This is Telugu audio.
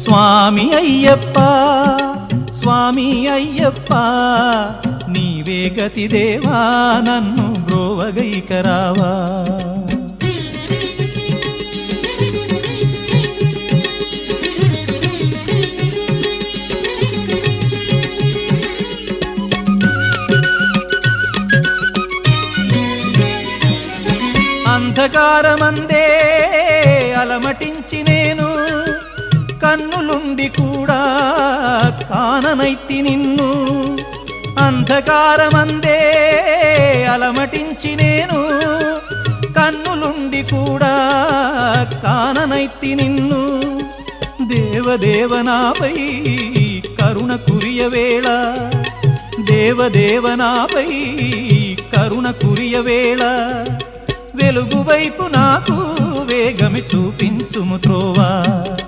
స్వామి అయ్యప్ప స్వామి అయ్యప్ప నీవే గతి దేవా నన్ను బ్రోవగైకరావా అంధకారమందే అలమటించి నేను కన్నులుండి కూడా కాననైతి నిన్ను అంధకారమందే అలమటించి నేను కన్నులుండి కూడా కాననైతి నిన్ను దేవదేవనాపై కరుణ కురియవేళ దేవదేవనాపై కరుణ కురియవేళ వెలుగు వైపు నాకు వేగమి చూపించుము త్రోవా